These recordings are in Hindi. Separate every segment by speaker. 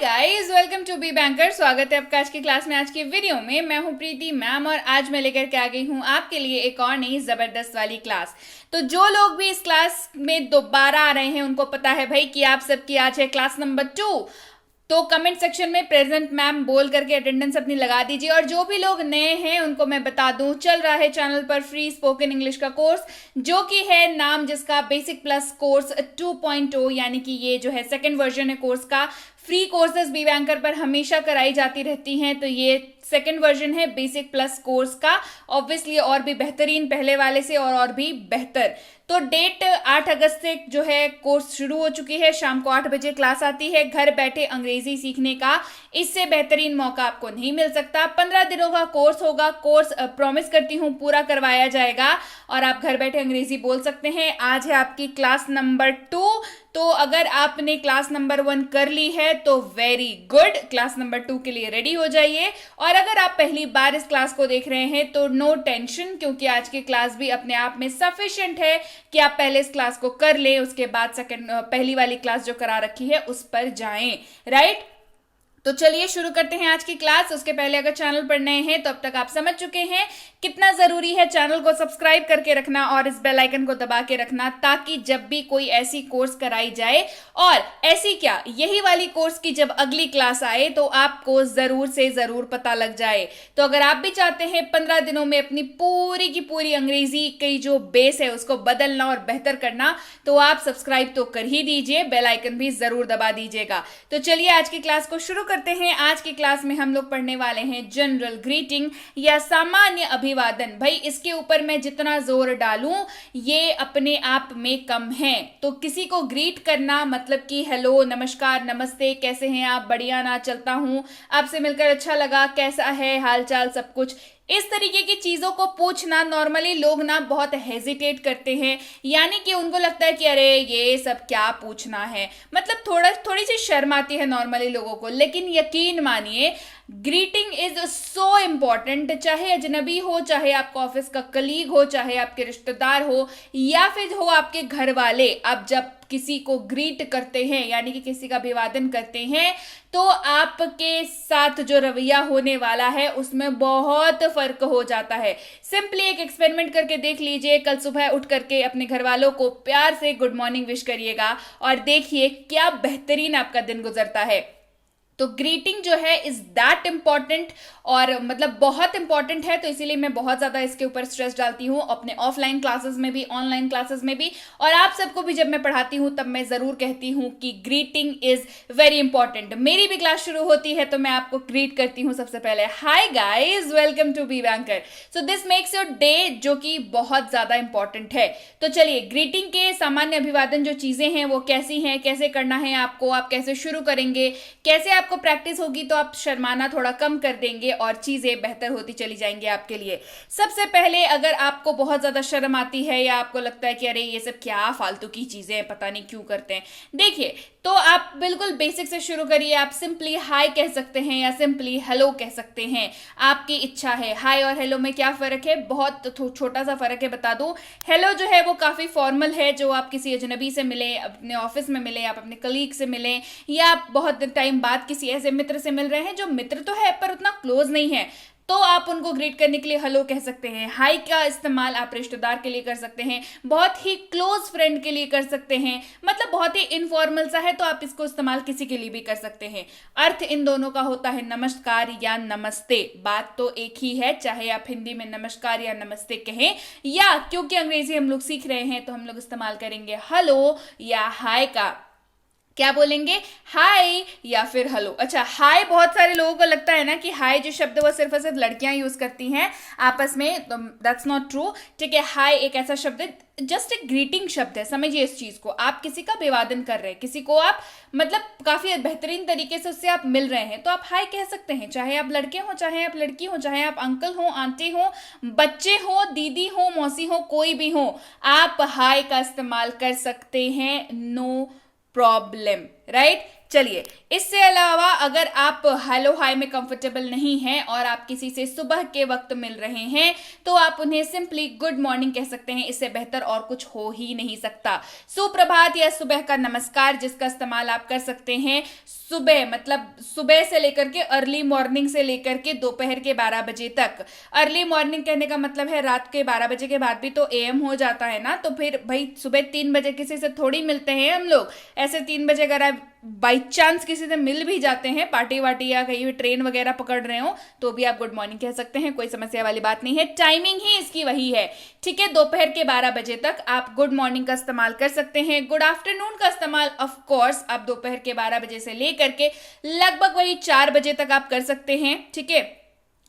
Speaker 1: Guys, welcome to be banker. स्वागत है आपका आज की क्लास में। आज की वीडियो में मैं हूं प्रीति मैम और आज मैं लेकर के आ गई हूं आपके लिए एक और नई जबरदस्त वाली क्लास। तो जो लोग भी इस क्लास में दोबारा आ रहे हैं उनको पता है भाई कि आप सबकी आज है क्लास नंबर 2। तो कमेंट सेक्शन में प्रेजेंट मैम बोल करके अटेंडेंस अपनी लगा दीजिए। और जो भी लोग नए हैं उनको मैं बता दूं, चल रहा है चैनल पर फ्री स्पोकन इंग्लिश का कोर्स, जो कि है नाम जिसका बेसिक प्लस कोर्स 2.0, यानी कि ये जो है सेकंड वर्जन है कोर्स का। फ्री कोर्सेज बी बैंकर पर हमेशा कराई जाती रहती हैं, तो ये सेकंड वर्जन है बेसिक प्लस कोर्स का। ऑब्वियसली और भी बेहतरीन पहले वाले से और भी बेहतर। तो डेट 8 अगस्त से जो है कोर्स शुरू हो चुकी है। शाम को 8 बजे क्लास आती है। घर बैठे अंग्रेजी सीखने का इससे बेहतरीन मौका आपको नहीं मिल सकता। 15 दिनों का कोर्स होगा। कोर्स प्रॉमिस करती हूँ पूरा करवाया जाएगा और आप घर बैठे अंग्रेजी बोल सकते हैं। आज है आपकी क्लास नंबर 2। तो अगर आपने क्लास नंबर 1 कर ली है तो वेरी गुड, क्लास नंबर 2 के लिए रेडी हो जाइए। और अगर आप पहली बार इस क्लास को देख रहे हैं तो नो टेंशन, क्योंकि आज की क्लास भी अपने आप में सफिशिएंट है कि आप पहले इस क्लास को कर लें, उसके बाद पहली वाली क्लास जो करा रखी है उस पर जाएं। राइट, तो चलिए शुरू करते हैं आज की क्लास। उसके पहले अगर चैनल पर नए हैं तो अब तक आप समझ चुके हैं कितना जरूरी है चैनल को सब्सक्राइब करके रखना और इस बेल आइकन को दबा के रखना, ताकि जब भी कोई ऐसी कोर्स कराई जाए, और ऐसी क्या यही वाली कोर्स की जब अगली क्लास आए तो आपको जरूर से जरूर पता लग जाए। तो अगर आप भी चाहते हैं 15 दिनों में अपनी पूरी की पूरी अंग्रेजी की जो बेस है उसको बदलना और बेहतर करना, तो आप सब्सक्राइब तो कर ही दीजिए, बेल आइकन भी जरूर दबा दीजिएगा। तो चलिए आज की क्लास को शुरू करते हैं। आज की क्लास में हम लोग पढ़ने वाले हैं जनरल ग्रीटिंग या सामान्य अभिवादन। भाई इसके ऊपर मैं जितना जोर डालूं ये अपने आप में कम है। तो किसी को ग्रीट करना मतलब कि हेलो, नमस्कार, नमस्ते, कैसे हैं आप, बढ़िया ना, चलता हूं, आपसे मिलकर अच्छा लगा, कैसा है हालचाल, सब कुछ, इस तरीके की चीजों को पूछना नॉर्मली लोग ना बहुत हेजिटेट करते हैं। यानी कि उनको लगता है कि अरे ये सब क्या पूछना है, मतलब थोड़ी सी शर्म आती है नॉर्मली लोगों को। लेकिन यकीन मानिए ग्रीटिंग इज सो इम्पॉर्टेंट। चाहे अजनबी हो, चाहे आपका ऑफिस का कलीग हो, चाहे आपके रिश्तेदार हो, या फिर हो आपके घर वाले, आप जब किसी को ग्रीट करते हैं यानी कि किसी का अभिवादन करते हैं तो आपके साथ जो रवैया होने वाला है उसमें बहुत फर्क हो जाता है। सिंपली एक एक्सपेरिमेंट करके देख लीजिए। कल सुबह उठ करके अपने घर वालों को प्यार से गुड मॉर्निंग विश करिएगा और देखिए क्या बेहतरीन आपका दिन गुजरता है। तो ग्रीटिंग जो है इज दैट इम्पॉर्टेंट, और मतलब बहुत इंपॉर्टेंट है। तो इसीलिए मैं बहुत ज्यादा इसके ऊपर स्ट्रेस डालती हूँ अपने ऑफलाइन क्लासेस में भी, ऑनलाइन क्लासेस में भी, और आप सबको भी जब मैं पढ़ाती हूँ तब मैं जरूर कहती हूँ कि ग्रीटिंग इज वेरी इंपॉर्टेंट। मेरी भी क्लास शुरू होती है तो मैं आपको ग्रीट करती हूँ सबसे पहले, hi guys, welcome to be banker. So this makes your day, जो कि बहुत ज्यादा इंपॉर्टेंट है। तो चलिए ग्रीटिंग के सामान्य अभिवादन जो चीजें हैं वो कैसी हैं, कैसे करना है आपको, आप कैसे शुरू करेंगे, कैसे आपको प्रैक्टिस होगी तो आप शर्माना थोड़ा कम कर देंगे और चीजें बेहतर होती चली जाएंगी आपके लिए। सबसे पहले अगर आपको बहुत ज्यादा शर्म आती है या आपको लगता है कि अरे ये सब क्या फालतू की चीजें हैं, पता नहीं क्यों करते हैं, देखिए तो आप बिल्कुल बेसिक से शुरू करिए। आप सिंपली हाय कह सकते हैं या सिंपली हेलो कह सकते हैं, आपकी इच्छा है। हाय और हेलो में क्या फर्क है, बहुत छोटा सा फर्क है, बता दूं। हेलो जो है वो काफी फॉर्मल है, जो आप किसी अजनबी से मिले, अपने ऑफिस में मिले, आप अपने कलीग से मिले, या आप बहुत टाइम बाद किसी ऐसे मित्र से मिल रहे हैं जो मित्र तो है पर उतना क्लोज नहीं है, तो आप उनको ग्रीट करने के लिए हेलो कह सकते हैं। हाय का इस्तेमाल आप रिश्तेदार के लिए कर सकते हैं, बहुत ही क्लोज फ्रेंड के लिए कर सकते हैं, मतलब बहुत ही इनफॉर्मल सा है तो आप इसको इस्तेमाल किसी के लिए भी कर सकते हैं। अर्थ इन दोनों का होता है नमस्कार या नमस्ते, बात तो एक ही है, चाहे आप हिंदी में नमस्कार या नमस्ते कहें, या क्योंकि अंग्रेजी हम लोग सीख रहे हैं तो हम लोग इस्तेमाल करेंगे हेलो या हाय का। क्या बोलेंगे, हाय या फिर हेलो। अच्छा, हाय बहुत सारे लोगों को लगता है ना कि हाय जो शब्द वो सिर्फ और सिर्फ लड़कियां यूज करती हैं आपस में, तो दैट्स नॉट ट्रू। ठीक है, हाय एक ऐसा शब्द है, जस्ट एक ग्रीटिंग शब्द है, समझिए इस चीज को। आप किसी का अभिवादन कर रहे हैं, किसी को आप मतलब काफी बेहतरीन तरीके से उससे आप मिल रहे हैं, तो आप हाय कह सकते हैं, चाहे आप लड़के हो, चाहे आप लड़की हो, चाहे आप अंकल हो, आंटी हो, बच्चे हो, दीदी हो, मौसी हो, कोई भी हो, आप हाय का इस्तेमाल कर सकते हैं, नो प्रॉब्लम। राइट, चलिए, इससे अलावा अगर आप हेलो हाय में कंफर्टेबल नहीं हैं और आप किसी से सुबह के वक्त मिल रहे हैं तो आप उन्हें सिंपली गुड मॉर्निंग कह सकते हैं। इससे बेहतर और कुछ हो ही नहीं सकता। सुप्रभात या सुबह का नमस्कार जिसका इस्तेमाल आप कर सकते हैं सुबह, मतलब सुबह से लेकर के अर्ली मॉर्निंग से लेकर के दोपहर के 12 बजे तक। अर्ली मॉर्निंग कहने का मतलब है रात के 12 बजे के बाद भी तो एएम हो जाता है ना, तो फिर भाई सुबह 3 बजे किसी से थोड़ी मिलते हैं हम लोग। ऐसे 3 बजे अगर आप बाई चांस किसी से मिल भी जाते हैं, पार्टी वार्टी या कहीं भी ट्रेन वगैरह पकड़ रहे हो, तो भी आप गुड मॉर्निंग कह सकते हैं, कोई समस्या वाली बात नहीं है। टाइमिंग ही इसकी वही है, ठीक है। दोपहर के 12 बजे तक आप गुड मॉर्निंग का इस्तेमाल कर सकते हैं। गुड आफ्टरनून का इस्तेमाल ऑफ कोर्स आप दोपहर के 12 बजे से लेकर के लगभग वही 4 बजे तक आप कर सकते हैं, ठीक है।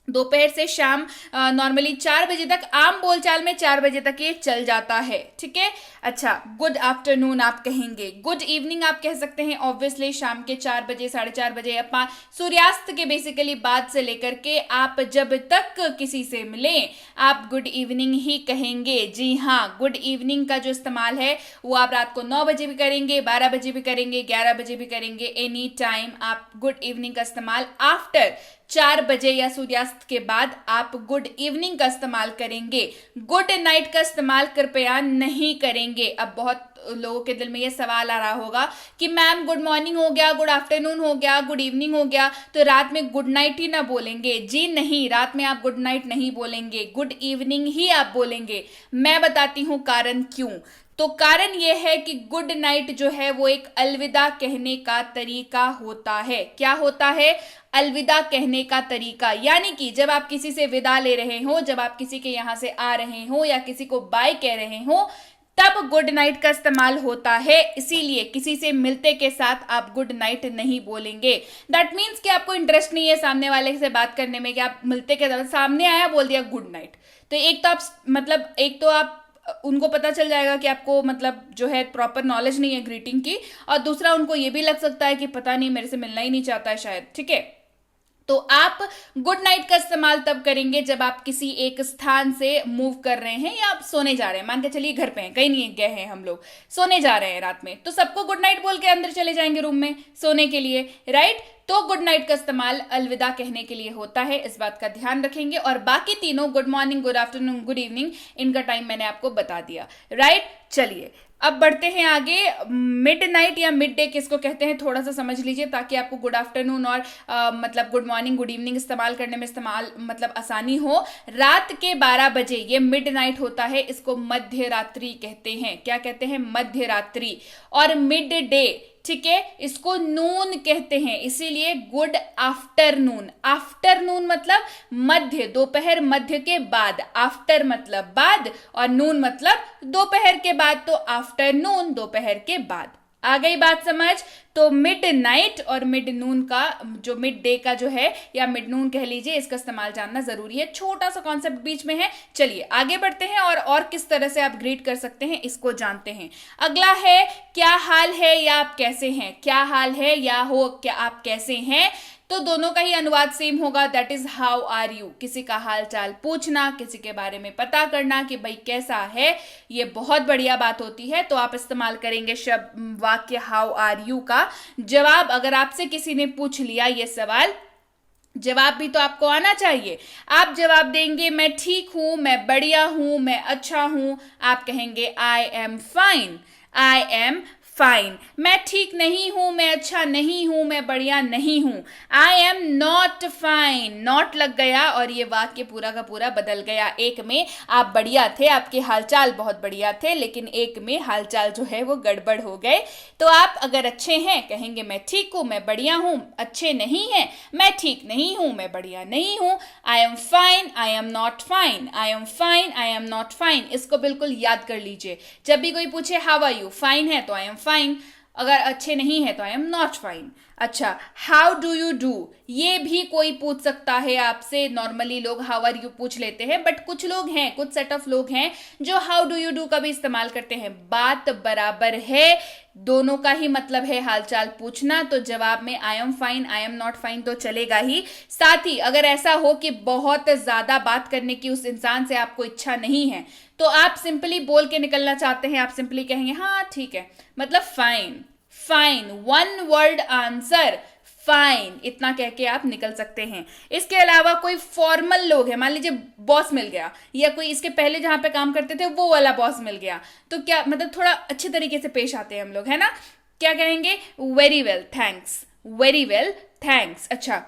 Speaker 1: दोपहर से शाम नॉर्मली 4 बजे तक, आम बोलचाल में 4 बजे तक ये चल जाता है, ठीक है। अच्छा, गुड आफ्टरनून आप कहेंगे। गुड इवनिंग आप कह सकते हैं ऑब्वियसली शाम के 4 बजे 4:30 बजे या सूर्यास्त के बेसिकली बाद से लेकर के आप जब तक किसी से मिलें आप गुड इवनिंग ही कहेंगे। जी हाँ, गुड इवनिंग का जो इस्तेमाल है वो आप रात को 9 बजे भी करेंगे, 12 बजे भी करेंगे, 11 बजे भी करेंगे, एनी टाइम आप गुड इवनिंग का इस्तेमाल आफ्टर 4 बजे या सूर्यास्त के बाद आप गुड इवनिंग का इस्तेमाल करेंगे। गुड नाइट का इस्तेमाल कृपया नहीं करेंगे। अब बहुत लोगों के दिल में ये सवाल आ रहा होगा कि मैम गुड मॉर्निंग हो गया, गुड आफ्टरनून हो गया, गुड इवनिंग हो गया, तो रात में गुड नाइट ही ना बोलेंगे? जी नहीं, रात में आप गुड नाइट नहीं बोलेंगे, गुड इवनिंग ही आप बोलेंगे। मैं बताती हूँ कारण क्यों। तो कारण यह है कि गुड नाइट जो है वो एक अलविदा कहने का तरीका होता है। क्या होता है? अलविदा कहने का तरीका। यानी कि जब आप किसी से विदा ले रहे हो, जब आप किसी के यहां से आ रहे हो या किसी को बाय कह रहे हो, तब गुड नाइट का इस्तेमाल होता है। इसीलिए किसी से मिलते के साथ आप गुड नाइट नहीं बोलेंगे। दैट मीन्स कि आपको इंटरेस्ट नहीं है सामने वाले से बात करने में, कि आप मिलते के सामने आया बोल दिया गुड नाइट, तो एक तो आप उनको पता चल जाएगा कि आपको मतलब जो है प्रॉपर नॉलेज नहीं है ग्रीटिंग की, और दूसरा उनको ये भी लग सकता है कि पता नहीं मेरे से मिलना ही नहीं चाहता है शायद, ठीक है। तो आप गुड नाइट का इस्तेमाल तब करेंगे जब आप किसी एक स्थान से मूव कर रहे हैं या आप सोने जा रहे हैं। मान के चलिए घर पे हैं, कहीं नहीं गए हैं हम लोग, सोने जा रहे हैं रात में, तो सबको गुड नाइट बोल के अंदर चले जाएंगे रूम में सोने के लिए, राइट। तो गुड नाइट का इस्तेमाल अलविदा कहने के लिए होता है, इस बात का ध्यान रखेंगे। और बाकी तीनों good morning, good afternoon, good evening, इनका टाइम मैंने आपको बता दिया, राइट। चलिए अब बढ़ते हैं आगे। मिड नाइट या मिड डे किसको कहते हैं थोड़ा सा समझ लीजिए, ताकि आपको गुड आफ्टरनून और मतलब गुड मॉर्निंग, गुड इवनिंग इस्तेमाल करने में मतलब आसानी हो। रात के 12 बजे ये मिड नाइट होता है, इसको मध्य रात्रि कहते हैं। क्या कहते हैं? मध्य रात्रि। और मिड डे, ठीक है, इसको नून कहते हैं, इसीलिए गुड आफ्टरनून। आफ्टरनून मतलब मध्य, दोपहर मध्य के बाद, आफ्टर मतलब बाद और नून मतलब दोपहर के बाद, तो आफ्टरनून दोपहर के बाद। आ गई बात समझ? तो मिड नाइट और मिड नून का, जो मिड डे का जो है या मिड नून कह लीजिए, इसका इस्तेमाल जानना जरूरी है। छोटा सा कॉन्सेप्ट बीच में है। चलिए आगे बढ़ते हैं और किस तरह से आप ग्रीट कर सकते हैं इसको जानते हैं। अगला है क्या हाल है या आप कैसे हैं। क्या हाल है या हो क्या आप कैसे हैं, तो दोनों का ही अनुवाद सेम होगा, that is how are you. किसी का हाल चाल पूछना, किसी के बारे में पता करना कि भाई कैसा है, ये बहुत बढ़िया बात होती है। तो आप इस्तेमाल करेंगे शब्द वाक्य हाउ आर यू का। जवाब, अगर आपसे किसी ने पूछ लिया ये सवाल, जवाब भी तो आपको आना चाहिए। आप जवाब देंगे मैं ठीक हूं, मैं बढ़िया हूं, मैं अच्छा हूं। आप कहेंगे I am fine, I am fine. मैं ठीक नहीं हूं, मैं अच्छा नहीं हूं, मैं बढ़िया नहीं हूं। I am not fine, not लग गया और ये वाक्य पूरा का पूरा बदल गया। एक में आप बढ़िया थे, आपके हालचाल बहुत बढ़िया थे, लेकिन एक में हालचाल जो है वो गड़बड़ हो गए। तो आप अगर अच्छे हैं कहेंगे मैं ठीक हूं, मैं बढ़िया हूं। अच्छे नहीं हैं, मैं ठीक नहीं हूं, मैं बढ़िया नहीं हूं। I am fine, I am not fine, I am fine, I am not fine. इसको बिल्कुल याद कर लीजिए। जब भी कोई पूछे हाउ आर यू, फाइन है तो आई एम फाइन, अगर अच्छे नहीं है तो आई एम नॉट फाइन। अच्छा, हाउ डू यू डू, ये भी कोई पूछ सकता है आपसे। नॉर्मली लोग हाउ आर यू पूछ लेते हैं, बट कुछ लोग हैं, कुछ सेट ऑफ लोग हैं जो हाउ डू यू डू का भी इस्तेमाल करते हैं। बात बराबर है, दोनों का ही मतलब है हालचाल पूछना। तो जवाब में I am fine, I am not fine तो चलेगा ही। साथ ही अगर ऐसा हो कि बहुत ज्यादा बात करने की उस इंसान से आपको इच्छा नहीं है, तो आप सिंपली बोल के निकलना चाहते हैं, आप सिंपली कहेंगे हाँ ठीक है, मतलब fine, fine, one word answer, fine, इतना कह के आप निकल सकते हैं। इसके अलावा कोई फॉर्मल लोग हैं, मान लीजिए बॉस मिल गया, या कोई इसके पहले जहां पे काम करते थे वो वाला बॉस मिल गया, तो क्या मतलब थोड़ा अच्छे तरीके से पेश आते हैं हम लोग, है ना। क्या कहेंगे, very well thanks, very well thanks. अच्छा,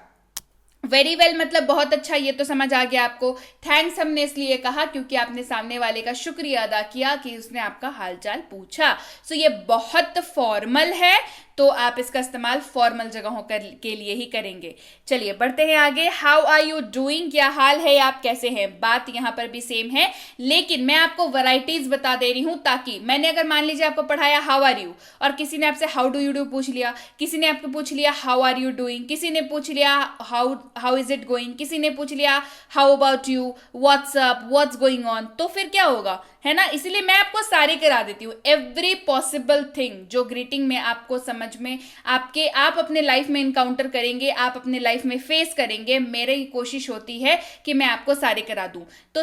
Speaker 1: वेरी वेल मतलब बहुत अच्छा, ये तो समझ आ गया आपको। थैंक्स हमने इसलिए कहा क्योंकि आपने सामने वाले का शुक्रिया अदा किया कि उसने आपका हालचाल पूछा। सो ये बहुत फॉर्मल है, तो आप इसका इस्तेमाल फॉर्मल जगहों के लिए ही करेंगे। चलिए बढ़ते हैं आगे। हाउ आर यू डूइंग, क्या हाल है, आप कैसे हैं। बात यहां पर भी सेम है, लेकिन मैं आपको वैरायटीज बता दे रही हूं, ताकि मैंने अगर मान लीजिए आपको पढ़ाया हाउ आर यू, और किसी ने आपसे हाउ डू यू डू पूछ लिया, किसी ने आपको पूछ लिया हाउ आर यू डूइंग, किसी ने पूछ लिया हाउ इज इट गोइंग, किसी ने पूछ लिया how about you, what's up, what's going on, तो फिर क्या होगा, है ना। इसलिए मैं आपको सारी करा देती हूँ, एवरी पॉसिबल थिंग जो ग्रीटिंग में आपको समझ में आप अपने लाइफ में इनकाउंटर करेंगे, आप अपने लाइफ में फेस करेंगे, मेरी कोशिश होती है कि मैं आपको सारे करा दूं। तो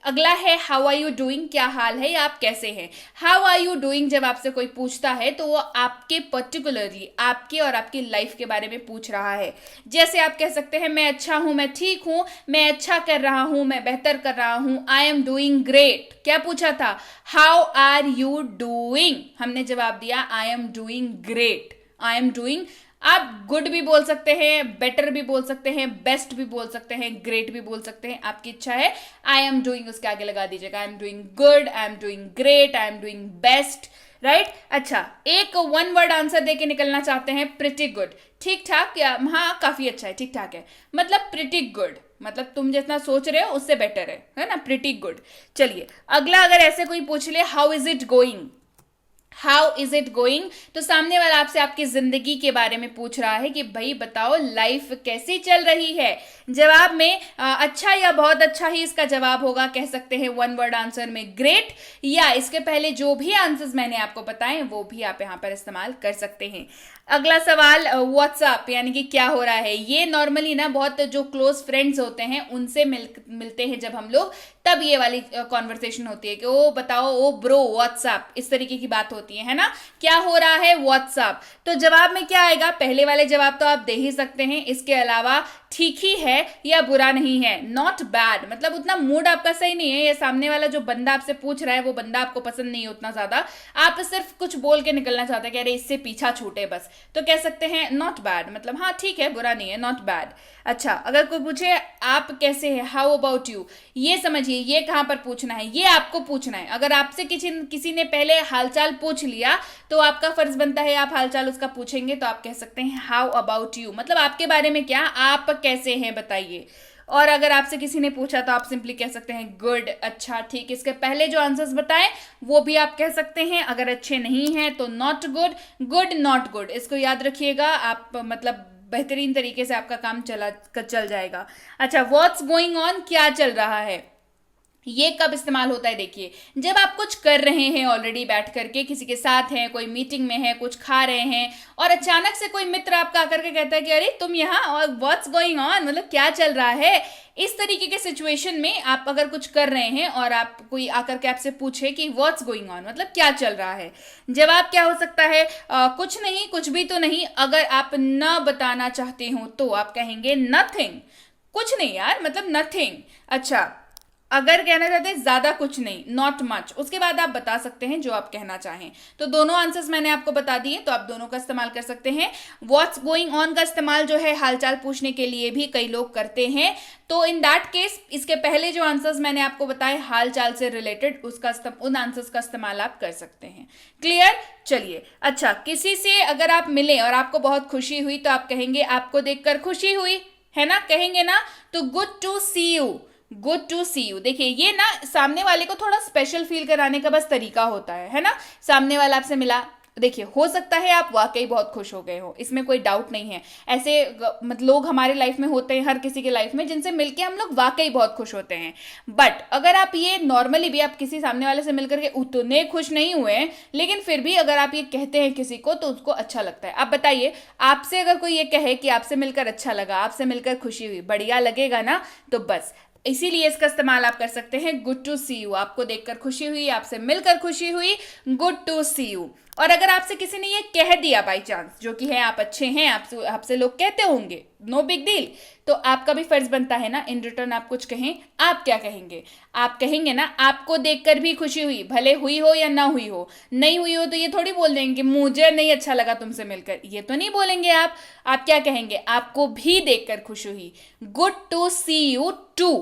Speaker 1: अगला है हाउ आर यू डूइंग, क्या हाल है या आप कैसे हैं। हाउ आर यू डूइंग जब आपसे कोई पूछता है तो वो आपके पर्टिकुलरली आपके और आपकी लाइफ के बारे में पूछ रहा है। जैसे आप कह सकते हैं मैं अच्छा हूं, मैं ठीक हूं, मैं अच्छा कर रहा हूं, मैं बेहतर कर रहा हूं, आई एम डूइंग ग्रेट। क्या पूछा था, हाउ आर यू डूइंग, हमने जवाब दिया I am doing great, I am doing. आप गुड भी बोल सकते हैं, बेटर भी बोल सकते हैं, बेस्ट भी बोल सकते हैं, ग्रेट भी बोल सकते हैं, आपकी इच्छा है। आई एम डूइंग उसके आगे लगा दीजिएगा, I am doing good, I am doing great, I am doing best, right. अच्छा, एक वन वर्ड आंसर देके निकलना चाहते हैं, प्रिटी गुड, ठीक ठाक, या हाँ काफी अच्छा है, ठीक ठाक है, मतलब प्रिटी गुड मतलब तुम जितना सोच रहे हो उससे बेटर है ना, प्रिटी गुड। चलिए अगला, अगर ऐसे कोई पूछ ले how is it going, how is it going, तो सामने वाला आपसे आपकी जिंदगी के बारे में पूछ रहा है कि भाई बताओ लाइफ कैसी चल रही है। जवाब में अच्छा या बहुत अच्छा ही इसका जवाब होगा, कह सकते हैं वन वर्ड आंसर में ग्रेट, या इसके पहले जो भी आंसर्स मैंने आपको बताए वो भी आप यहां पर इस्तेमाल कर सकते हैं। अगला सवाल, व्हाट्सअप यानी कि क्या हो रहा है। ये नॉर्मली ना बहुत जो क्लोज फ्रेंड्स होते हैं उनसे मिलते हैं जब हम लोग, तब ये वाली कॉन्वर्सेशन होती है कि ओ बताओ, ओ ब्रो व्हाट्सअप, इस तरीके की बात होती है ना। क्या हो रहा है, व्हाट्सअप। तो जवाब में क्या आएगा, पहले वाले जवाब तो आप दे ही सकते हैं, इसके अलावा ठीक ही है या बुरा नहीं है, नॉट बैड, मतलब उतना मूड आपका सही नहीं है, या सामने वाला जो बंदा आपसे पूछ रहा है वो बंदा आपको पसंद नहीं है उतना ज्यादा, आप सिर्फ कुछ बोल के निकलना चाहते हैं कि अरे इससे पीछा छूटे बस, तो कह सकते हैं नॉट बैड, मतलब हाँ ठीक है, बुरा नहीं है, नॉट बैड। अच्छा, अगर कोई पूछे आप कैसे हैं, हाउ अबाउट यू, ये समझिए ये कहां पर पूछना है, ये आपको पूछना है। अगर आपसे किसी ने पहले हालचाल पूछ लिया तो आपका फर्ज बनता है आप हालचाल उसका पूछेंगे, तो आप कह सकते हैं हाउ अबाउट यू, मतलब आपके बारे में क्या, आप कैसे हैं बताइए। और अगर आपसे किसी ने पूछा तो आप सिंपली कह सकते हैं गुड, अच्छा, ठीक। इसके पहले जो आंसर्स बताएं वो भी आप कह सकते हैं, अगर अच्छे नहीं हैं तो not good, good not good, इसको याद रखिएगा आप, मतलब बेहतरीन तरीके से आपका काम चल जाएगा। अच्छा, व्हाट्स गोइंग ऑन, क्या चल रहा है, ये कब इस्तेमाल होता है, देखिए जब आप कुछ कर रहे हैं ऑलरेडी बैठ करके, किसी के साथ हैं, कोई मीटिंग में है, कुछ खा रहे हैं, और अचानक से कोई मित्र आपका आकर के कहता है कि अरे तुम यहाँ, और व्हाट्स गोइंग ऑन मतलब क्या चल रहा है। इस तरीके के सिचुएशन में आप अगर कुछ कर रहे हैं और आप कोई आकर के आपसे पूछे कि व्हाट्स गोइंग ऑन मतलब क्या चल रहा है, जवाब क्या हो सकता है, कुछ नहीं, कुछ भी तो नहीं। अगर आप न बताना चाहते हो तो आप कहेंगे नथिंग, कुछ नहीं यार, मतलब नथिंग। अच्छा, अगर कहना चाहते हैं ज्यादा कुछ नहीं, नॉट मच, उसके बाद आप बता सकते हैं जो आप कहना चाहें। तो दोनों आंसर्स मैंने आपको बता दिए, तो आप दोनों का इस्तेमाल कर सकते हैं। व्हाट्स गोइंग ऑन का इस्तेमाल जो है हालचाल पूछने के लिए भी कई लोग करते हैं, तो इन दैट केस इसके पहले जो आंसर्स मैंने आपको बताए हालचाल से रिलेटेड, उन आंसर्स का इस्तेमाल आप कर सकते हैं। क्लियर। चलिए, अच्छा, किसी से अगर आप मिले और आपको बहुत खुशी हुई तो आप कहेंगे आपको देखकर खुशी हुई, है ना, कहेंगे ना। तो good to see you, good to see you, देखिए ये ना सामने वाले को थोड़ा स्पेशल फील कराने का बस तरीका होता है ना। सामने वाला आपसे मिला, देखिए हो सकता है आप वाकई बहुत खुश हो गए हो, इसमें कोई डाउट नहीं है। ऐसे मतलब लोग हमारे लाइफ में होते हैं, हर किसी के लाइफ में, जिनसे मिलके हम लोग वाकई बहुत खुश होते हैं। बट अगर आप ये नॉर्मली भी आप किसी सामने वाले से मिलकर के उतने खुश नहीं हुए, लेकिन फिर भी अगर आप ये कहते हैं किसी को तो उसको अच्छा लगता है। आप बताइए, आपसे अगर कोई ये कहे कि आपसे मिलकर अच्छा लगा, आपसे मिलकर खुशी हुई, बढ़िया लगेगा ना। तो बस इसीलिए इसका इस्तेमाल आप कर सकते हैं गुड टू सी यू, आपको देखकर खुशी हुई, आपसे मिलकर खुशी हुई, गुड टू सी यू। और अगर आपसे किसी ने ये कह दिया बाई चांस, जो कि है आप अच्छे हैं, आपसे लोग कहते होंगे, नो बिग डील, तो आपका भी फर्ज बनता है ना इन रिटर्न आप कुछ कहें। आप क्या कहेंगे? आप कहेंगे ना आपको देखकर भी खुशी हुई, भले हुई हो या ना हुई हो। नहीं हुई हो तो ये थोड़ी बोल देंगे कि मुझे नहीं अच्छा लगा तुमसे मिलकर, ये तो नहीं बोलेंगे आप क्या कहेंगे? आपको भी देखकर खुशी हुई, good to see you too.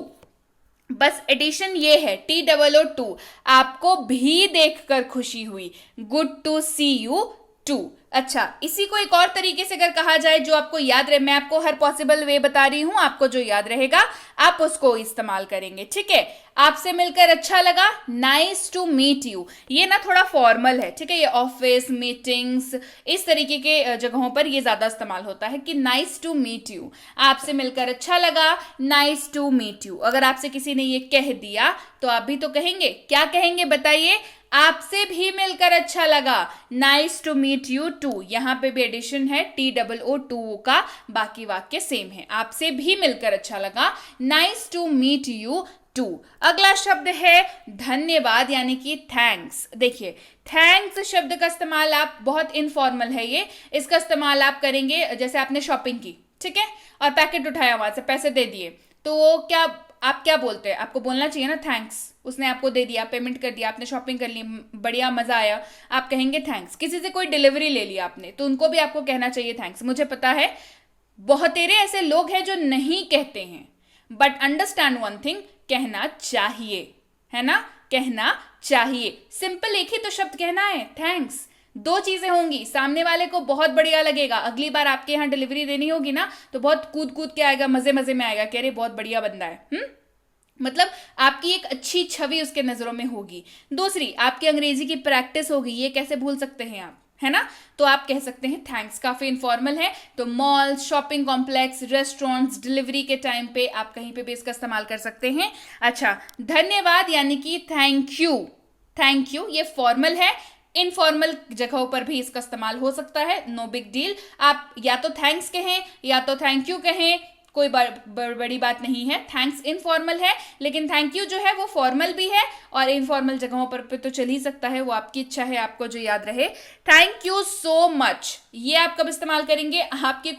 Speaker 1: बस एडिशन ये है TOO2, आपको भी देखकर खुशी हुई, good to see you too. अच्छा, इसी को एक और तरीके से अगर कहा जाए जो आपको याद रहे, मैं आपको हर पॉसिबल वे बता रही हूं, आपको जो याद रहेगा आप उसको इस्तेमाल करेंगे, ठीक है। आपसे मिलकर अच्छा लगा, नाइस टू मीट यू। ये ना थोड़ा फॉर्मल है, ठीक है, ये ऑफिस मीटिंग्स इस तरीके के जगहों पर ये ज्यादा इस्तेमाल होता है कि नाइस टू मीट यू, आपसे मिलकर अच्छा लगा, नाइस टू मीट यू। अगर आपसे किसी ने ये कह दिया तो आप भी तो कहेंगे, क्या कहेंगे बताइए? आपसे भी मिलकर अच्छा लगा, nice to meet you too. यहां पे भी एडिशन है TOO2 का, बाकी वाक्य सेम है, आपसे भी मिलकर अच्छा लगा, nice to meet you too. अगला शब्द है धन्यवाद, यानी कि थैंक्स। देखिए, थैंक्स शब्द का इस्तेमाल आप बहुत इनफॉर्मल है ये, इसका इस्तेमाल आप करेंगे जैसे आपने शॉपिंग की, ठीक है, और पैकेट उठाया, वहां से पैसे दे दिए, तो क्या आप क्या बोलते हैं? आपको बोलना चाहिए ना थैंक्स, उसने आपको दे दिया, पेमेंट कर दिया, आपने शॉपिंग कर ली, बढ़िया मजा आया, आप कहेंगे थैंक्स। किसी से कोई डिलीवरी ले लिया आपने, तो उनको भी आपको कहना चाहिए थैंक्स। मुझे पता है बहुत तेरे ऐसे लोग हैं जो नहीं कहते हैं, बट अंडरस्टैंड वन थिंग, कहना चाहिए, है ना, कहना चाहिए। सिंपल एक ही तो शब्द कहना है, थैंक्स। दो चीजें होंगी, सामने वाले को बहुत बढ़िया लगेगा, अगली बार आपके यहाँ डिलीवरी देनी होगी ना तो बहुत कूद कूद के आएगा, मजे मजे में आएगा, कह रहे बहुत बढ़िया बंदा है। मतलब आपकी एक अच्छी छवि उसके नजरों में होगी। दूसरी, आपकी अंग्रेजी की प्रैक्टिस होगी, ये कैसे भूल सकते हैं आप, है ना। तो आप कह सकते हैं थैंक्स, काफी इनफॉर्मल है। तो mall, shopping complex, restaurants, delivery के टाइम पे आप कहीं पे भी इसका इस्तेमाल कर सकते हैं। अच्छा, धन्यवाद यानी कि थैंक यू, थैंक यू ये फॉर्मल है, इनफॉर्मल जगहों पर भी इसका इस्तेमाल हो सकता है, नो बिग डील। आप या तो थैंक्स कहें या तो थैंक यू कहें, कोई बड़ी बात नहीं है। थैंक्स इनफॉर्मल है, लेकिन थैंक यू जो है वो फॉर्मल भी है, और इनफॉर्मल जगहों पर तो चल ही सकता है, वो आपकी इच्छा है, आपको जो याद रहे। थैंक यू सो मच, ये आप कब इस्तेमाल करेंगे? आपका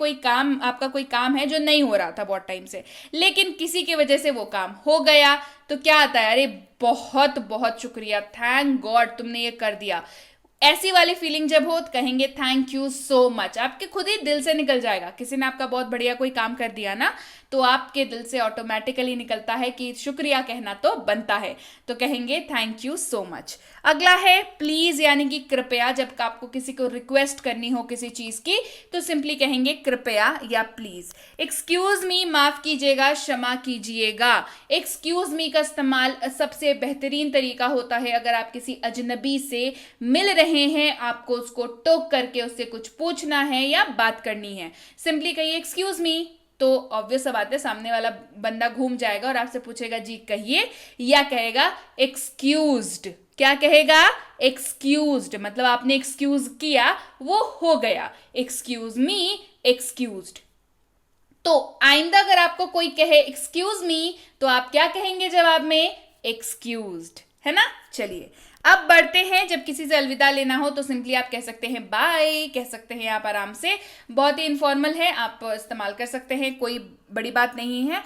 Speaker 1: कोई काम है जो नहीं हो रहा था बहुत टाइम से, लेकिन किसी की वजह से वो काम हो गया, तो क्या आता है? अरे बहुत बहुत शुक्रिया, थैंक गॉड तुमने ये कर दिया। ऐसी वाली फीलिंग जब हो तो कहेंगे थैंक यू सो मच, आपके खुद ही दिल से निकल जाएगा। किसी ने आपका बहुत बढ़िया कोई काम कर दिया ना, तो आपके दिल से ऑटोमेटिकली निकलता है कि शुक्रिया कहना तो बनता है, तो कहेंगे थैंक यू सो मच। अगला है प्लीज, यानी कि कृपया। जब आपको किसी को रिक्वेस्ट करनी हो किसी चीज की, तो सिंपली कहेंगे कृपया या प्लीज। एक्सक्यूज मी, माफ कीजिएगा, क्षमा कीजिएगा। एक्सक्यूज मी का इस्तेमाल सबसे बेहतरीन तरीका होता है अगर आप किसी अजनबी से मिल रहे हैं, आपको उसको टोक करके उससे कुछ पूछना है या बात करनी है। सिंपली कहिए एक्सक्यूज मी, तो ऑब्वियस बात है सामने वाला बंदा घूम जाएगा और आपसे पूछेगा जी कहिए, या कहेगा एक्सक्यूज्ड। क्या कहेगा? एक्सक्यूज्ड, मतलब आपने एक्सक्यूज किया, वो हो गया। Excuse me, excused. तो आइंदा अगर आपको कोई कहे एक्सक्यूज मी, तो आप क्या कहेंगे जवाब में? एक्सक्यूज्ड, है ना। चलिए अब बढ़ते हैं, जब किसी से अलविदा लेना हो तो सिंपली आप कह सकते हैं बाय, कह सकते हैं आप आराम से, बहुत ही इनफॉर्मल है, आप इस्तेमाल कर सकते हैं, कोई बड़ी बात नहीं है।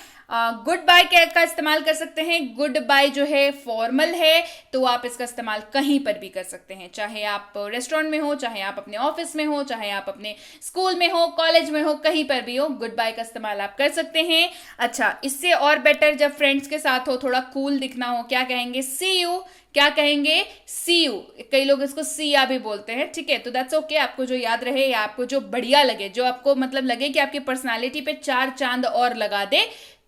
Speaker 1: गुड बाय का इस्तेमाल कर सकते हैं। गुड बाय जो है फॉर्मल है, तो आप इसका इस्तेमाल कहीं पर भी कर सकते हैं, चाहे आप रेस्टोरेंट में हो, चाहे आप अपने ऑफिस में हो, चाहे आप अपने स्कूल में हो, कॉलेज में हो, कहीं पर भी हो, गुड बाय का इस्तेमाल आप कर सकते हैं। अच्छा, इससे और बेटर जब फ्रेंड्स के साथ हो, थोड़ा कूल दिखना हो, क्या कहेंगे? सी यू। क्या कहेंगे? सी यू। कई लोग इसको सिया भी बोलते हैं, ठीक है, तो दैट्स ओके, आपको जो याद रहे या आपको जो बढ़िया लगे, जो आपको मतलब लगे कि आपकी पर्सनालिटी पे 4 चांद और लगा दे,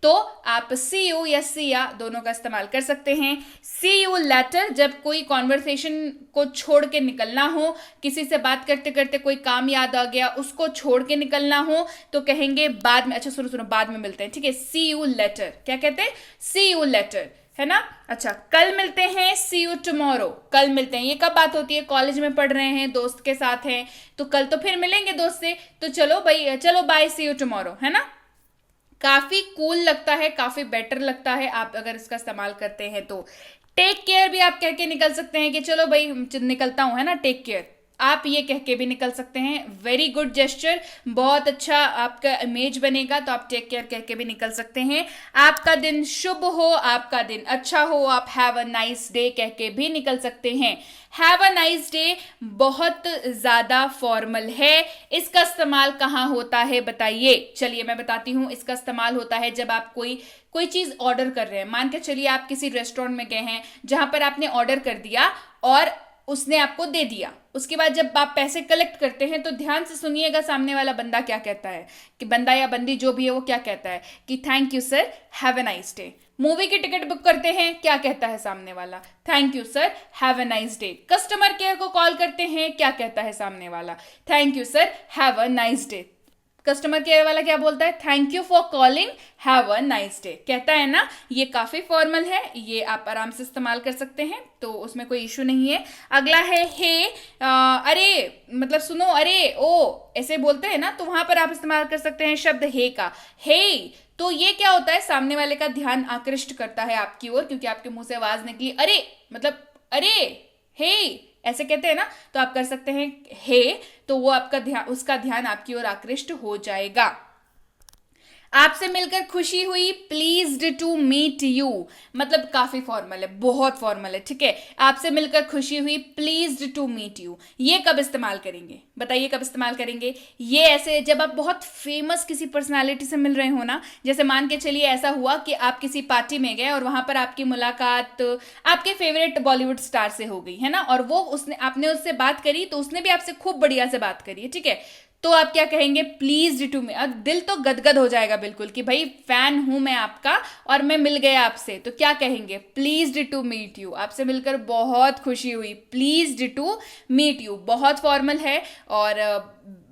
Speaker 1: तो आप सी यू या सिया दोनों का इस्तेमाल कर सकते हैं। सी यू लेटर, जब कोई कॉन्वर्सेशन को छोड़ के निकलना हो, किसी से बात करते करते कोई काम याद आ गया, उसको छोड़ के निकलना हो, तो कहेंगे बाद में। अच्छा सुनो, बाद में मिलते हैं, ठीक है। सी यू लेटर, क्या कहते हैं? सी यू लेटर, है ना। अच्छा, कल मिलते हैं, सी यू टुमारो। कल मिलते हैं, ये कब बात होती है? कॉलेज में पढ़ रहे हैं, दोस्त के साथ हैं, तो कल तो फिर मिलेंगे दोस्त से, तो चलो भाई, चलो बाय, सी यू टुमारो, है ना। काफी कूल लगता है, काफी बेटर लगता है आप अगर इसका इस्तेमाल करते हैं तो। टेक केयर भी आप कह के निकल सकते हैं कि चलो भाई निकलता हूं, है ना, टेक केयर। आप ये कह के भी निकल सकते हैं, वेरी गुड जेस्चर, बहुत अच्छा आपका इमेज बनेगा, तो आप टेक केयर कह के भी निकल सकते हैं। आपका दिन शुभ हो, आपका दिन अच्छा हो, आप हैव अ नाइस डे कह के भी निकल सकते हैं। हैव अ नाइस डे बहुत ज्यादा फॉर्मल है, इसका इस्तेमाल कहाँ होता है बताइए? चलिए मैं बताती हूँ। इसका इस्तेमाल होता है जब आप कोई चीज ऑर्डर कर रहे हैं। मान के चलिए आप किसी रेस्टोरेंट में गए हैं जहां पर आपने ऑर्डर कर दिया और उसने आपको दे दिया। उसके बाद जब आप पैसे कलेक्ट करते हैं तो ध्यान से सुनिएगा सामने वाला बंदा क्या कहता है, कि बंदा या बंदी जो भी है वो क्या कहता है कि thank you sir, have a nice day. Movie की टिकट बुक करते हैं, क्या कहता है सामने वाला? Thank you sir, have a nice day. Customer care को कॉल करते हैं, क्या कहता है सामने वाला? Thank you sir, have a nice day. Customer care वाला क्या बोलता है? Thank you for calling, have a nice day. कहता है ना, ये काफी फॉर्मल है, ये आप आराम से इस्तेमाल कर सकते हैं, तो उसमें कोई इशू नहीं है। अगला है हे, अरे मतलब सुनो, अरे ओ, ऐसे बोलते हैं ना, तो वहां पर आप इस्तेमाल कर सकते हैं शब्द हे का, हे। तो ये क्या होता है, सामने वाले का ध्यान आकृष्ट करता है आपकी ओर, क्योंकि आपके मुंह से आवाज निकली अरे, मतलब अरे, हे ऐसे कहते हैं ना, तो आप कर सकते हैं हे, तो वो आपका ध्यान, उसका ध्यान आपकी ओर आकृष्ट हो जाएगा। आपसे मिलकर खुशी हुई, प्लीज्ड टू मीट यू, मतलब काफी फॉर्मल है, बहुत फॉर्मल है, ठीक है। आपसे मिलकर खुशी हुई, प्लीज्ड टू मीट यू, ये कब इस्तेमाल करेंगे बताइए? कब इस्तेमाल करेंगे? ये ऐसे जब आप बहुत फेमस किसी पर्सनालिटी से मिल रहे हो ना, जैसे मान के चलिए ऐसा हुआ कि आप किसी पार्टी में गए और वहां पर आपकी मुलाकात आपके फेवरेट बॉलीवुड स्टार से हो गई है ना, और वो आपने उससे बात करी तो उसने भी आपसे खूब बढ़िया से बात करी है, ठीक है। तो आप क्या कहेंगे? Please to me. दिल तो गदगद हो जाएगा बिल्कुल कि भाई फैन हूं मैं आपका और मैं मिल गया आपसे, तो क्या कहेंगे? प्लीज टू मीट यू, आपसे मिलकर बहुत खुशी हुई, प्लीज टू मीट यू, बहुत फॉर्मल है और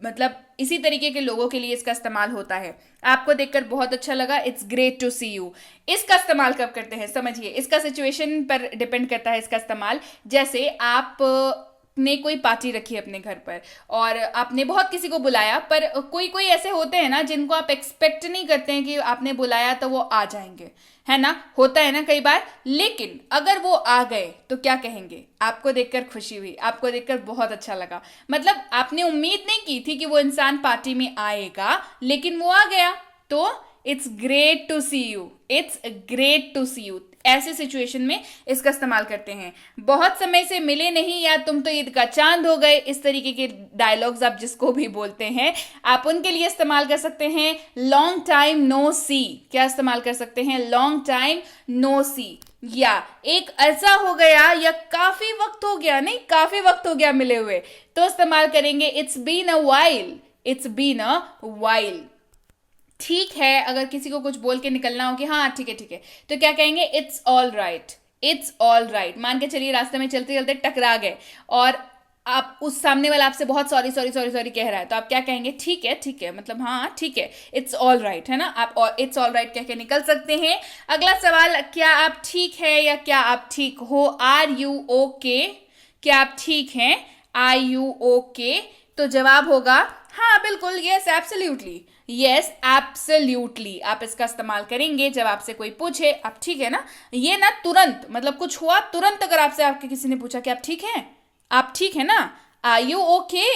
Speaker 1: मतलब इसी तरीके के लोगों के लिए इसका इस्तेमाल होता है। आपको देखकर बहुत अच्छा लगा, it's great to see you. इसका इस्तेमाल कब करते हैं समझिए, इसका सिचुएशन पर डिपेंड करता है इसका इस्तेमाल। जैसे आप ने कोई पार्टी रखी अपने घर पर और आपने बहुत किसी को बुलाया, पर कोई कोई ऐसे होते हैं ना जिनको आप एक्सपेक्ट नहीं करते हैं कि आपने बुलाया तो वो आ जाएंगे, है ना, होता है ना कई बार। लेकिन अगर वो आ गए तो क्या कहेंगे? आपको देखकर खुशी हुई, आपको देखकर बहुत अच्छा लगा, मतलब आपने उम्मीद नहीं की थी कि वो इंसान पार्टी में आएगा, लेकिन वो आ गया, तो it's great to see you, it's great to see you. ऐसे सिचुएशन में इसका इस्तेमाल करते हैं। बहुत समय से मिले नहीं, या तुम तो ईद का चांद हो गए, इस तरीके के डायलॉग्स आप जिसको भी बोलते हैं, आप उनके लिए इस्तेमाल कर सकते हैं लॉन्ग टाइम नो सी। क्या इस्तेमाल कर सकते हैं? लॉन्ग टाइम नो सी, या एक अरसा हो गया, या काफी वक्त हो गया, नहीं काफी वक्त हो गया मिले हुए, तो इस्तेमाल करेंगे it's been a while, it's been a while. ठीक है, अगर किसी को कुछ बोल के निकलना हो कि हाँ ठीक है ठीक है, तो क्या कहेंगे? It's all right, it's all right. मान के चलिए रास्ते में चलते चलते टकरा गए और आप उस सामने वाला आपसे बहुत सॉरी सॉरी सॉरी सॉरी कह रहा है, तो आप क्या कहेंगे? ठीक है, मतलब हाँ ठीक है, इट्स ऑल राइट, है ना, आप इट्स ऑल राइट कह के निकल सकते हैं। अगला सवाल, क्या आप ठीक है या क्या आप ठीक हो? आर यू ओके, क्या आप ठीक हैं? Are you okay? तो जवाब होगा हाँ बिल्कुल, यस एब्सोल्युटली, यस एब्सोल्युटली। आप इसका इस्तेमाल करेंगे जब आपसे कोई पूछे आप ठीक है ना, ये ना तुरंत, मतलब कुछ हुआ तुरंत, अगर आपसे आपके किसी ने पूछा कि आप ठीक हैं, आप ठीक है ना, are you okay,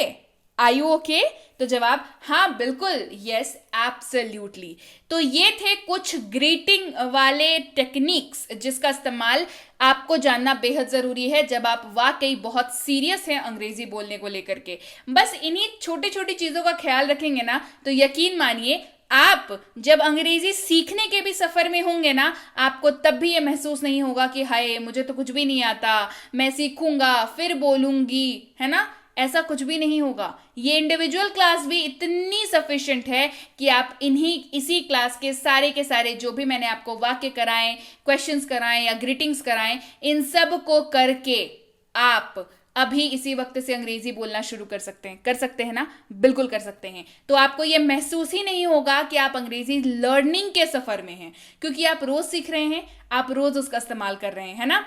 Speaker 1: are you okay, तो जवाब हाँ बिल्कुल, यस एब्सोल्युटली। तो ये थे कुछ ग्रीटिंग वाले टेक्निक्स जिसका इस्तेमाल आपको जानना बेहद जरूरी है जब आप वाकई बहुत सीरियस हैं अंग्रेजी बोलने को लेकर के। बस इन्हीं छोटी छोटी चीजों का ख्याल रखेंगे ना, तो यकीन मानिए आप जब अंग्रेजी सीखने के भी सफर में होंगे ना, आपको तब भी ये महसूस नहीं होगा कि हाय मुझे तो कुछ भी नहीं आता, मैं सीखूंगा फिर बोलूंगी, है ना, ऐसा कुछ भी नहीं होगा। ये इंडिविजुअल क्लास भी इतनी सफिशिएंट है कि आप इसी क्लास के सारे जो भी मैंने आपको वाक्य कराएं, क्वेश्चंस कराएं या ग्रीटिंग्स कराएं, इन सब को करके आप अभी इसी वक्त से अंग्रेजी बोलना शुरू कर सकते हैं ना, बिल्कुल कर सकते हैं। तो आपको यह महसूस ही नहीं होगा कि आप अंग्रेजी लर्निंग के सफर में हैं, क्योंकि आप रोज सीख रहे हैं, आप रोज उसका इस्तेमाल कर रहे हैं, है ना।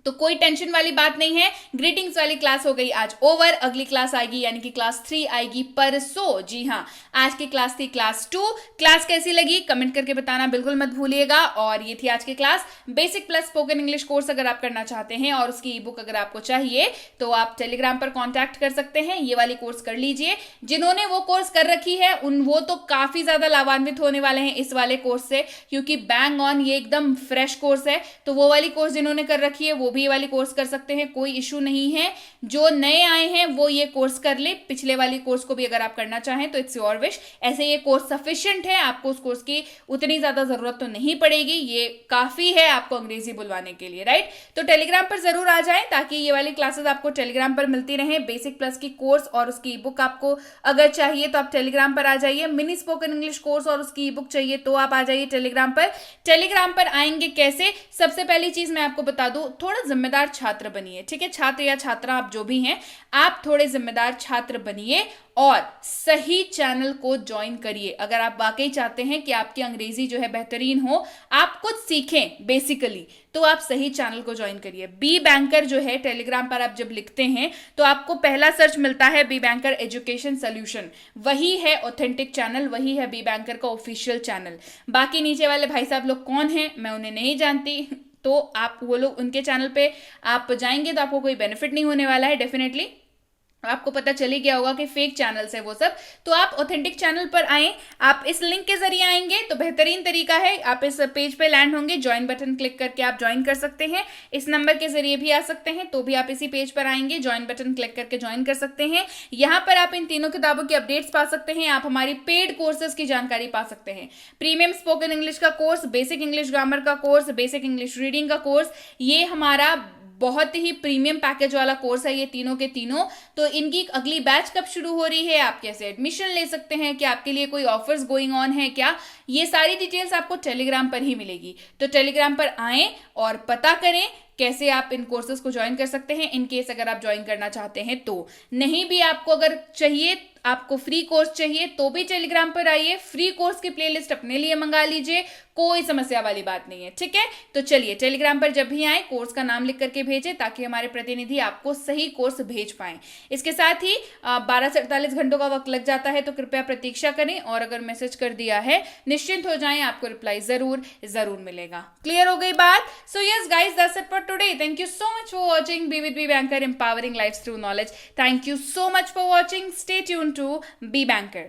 Speaker 1: तो कोई टेंशन वाली बात नहीं है। ग्रीटिंग्स वाली क्लास हो गई आज ओवर, अगली क्लास आएगी यानी कि क्लास 3 आएगी परसों। जी हाँ, आज की क्लास थी क्लास 2। क्लास कैसी लगी कमेंट करके बताना बिल्कुल मत भूलिएगा। और ये थी आज की class. Basic plus spoken English course अगर आप करना चाहते हैं और उसकी ई बुक अगर आपको चाहिए तो आप टेलीग्राम पर कॉन्टैक्ट कर सकते हैं। ये वाली कोर्स कर लीजिए। जिन्होंने वो कोर्स कर रखी है वो तो काफी ज्यादा लाभान्वित होने वाले हैं इस वाले कोर्स से, क्योंकि बैंग ऑन ये एकदम फ्रेश कोर्स है। तो वो वाली कोर्स जिन्होंने कर रखी है वो भी ये वाली कोर्स कर सकते हैं, कोई इशू नहीं है। जो नए आए हैं वो ये कोर्स कर ले। पिछले वाली कोर्स को भी अगर आप करना चाहें तो इट्स योर विश। ऐसे ये कोर्स सफिशिएंट है, आपको उस कोर्स की उतनी ज्यादा जरूरत तो नहीं पड़ेगी, ये काफी है आपको अंग्रेजी बुलवाने के लिए, राइट। तो टेलीग्राम पर जरूर आ जाएं ताकि ये वाली क्लासेस आपको टेलीग्राम पर मिलती रहे। बेसिक प्लस की कोर्स और उसकी ई बुक आपको अगर चाहिए तो आप टेलीग्राम पर आ जाइए। मिनी स्पोकन इंग्लिश कोर्स और उसकी ई बुक चाहिए तो आप आ जाइए टेलीग्राम पर। टेलीग्राम पर आएंगे कैसे, सबसे पहली चीज मैं आपको बता दूं, थोड़ा जिम्मेदार छात्र बनिए, ठीक है। छात्र या छात्रा आप जो भी हैं, आप थोड़े जिम्मेदार छात्र बनिए और सही चैनल को ज्वाइन करिए। अगर आप वाकई चाहते हैं कि आपकी अंग्रेजी जो है बेहतरीन हो, आप कुछ सीखें बेसिकली, तो आप सही चैनल को ज्वाइन करिए। बी बैंकर जो है टेलीग्राम पर आप जब लिखते हैं तो आपको पहला सर्च मिलता है बी बैंकर एजुकेशन सोल्यूशन, वही है ऑथेंटिक चैनल, वही है बी बैंकर का ऑफिशियल चैनल। बाकी नीचे वाले भाई साहब लोग कौन हैं मैं उन्हें नहीं जानती, तो आप वो लोग उनके चैनल पे आप जाएंगे तो आपको कोई बेनिफिट नहीं होने वाला है। डेफिनेटली आपको पता चल ही गया होगा कि फेक चैनल्स है वो सब। तो आप ऑथेंटिक चैनल पर आए, आप इस लिंक के जरिए आएंगे तो बेहतरीन तरीका है, आप इस पेज पे लैंड होंगे, ज्वाइन बटन क्लिक करके आप ज्वाइन कर सकते हैं। इस नंबर के जरिए भी आ सकते हैं तो भी आप इसी पेज पर आएंगे, ज्वाइन बटन क्लिक करके ज्वाइन कर सकते हैं। यहाँ पर आप इन तीनों किताबों की अपडेट्स पा सकते हैं, आप हमारी पेड कोर्सेज की जानकारी पा सकते हैं। प्रीमियम स्पोकन इंग्लिश का कोर्स, बेसिक इंग्लिश ग्रामर का कोर्स, बेसिक इंग्लिश रीडिंग का कोर्स, ये हमारा बहुत ही प्रीमियम पैकेज वाला कोर्स है ये तीनों के तीनों। तो इनकी अगली बैच कब शुरू हो रही है, आप कैसे एडमिशन ले सकते हैं, कि आपके लिए कोई ऑफर्स गोइंग ऑन है क्या, ये सारी डिटेल्स आपको टेलीग्राम पर ही मिलेगी। तो टेलीग्राम पर आएं और पता करें कैसे आप इन कोर्सेज को ज्वाइन कर सकते हैं, इन केस अगर आप ज्वाइन करना चाहते हैं तो। नहीं भी आपको अगर चाहिए, आपको फ्री कोर्स चाहिए तो भी टेलीग्राम पर आइए, फ्री कोर्स की प्लेलिस्ट अपने लिए मंगा लीजिए, कोई समस्या वाली बात नहीं है, ठीक है। तो चलिए टेलीग्राम पर जब भी आए कोर्स का नाम लिख करके भेजें ताकि हमारे प्रतिनिधि आपको सही कोर्स भेज पाए। इसके साथ ही 12 से 48 घंटों का वक्त लग जाता है, तो कृपया प्रतीक्षा करें और अगर मैसेज कर दिया है निश्चिंत हो जाएं, आपको रिप्लाई जरूर जरूर मिलेगा। क्लियर हो गई बात। So yes guys, that's it for today. Thank you so much for watching be with Be Banker, empowering lifes through knowledge. Thank you so much for watching, stay tune to Be Banker.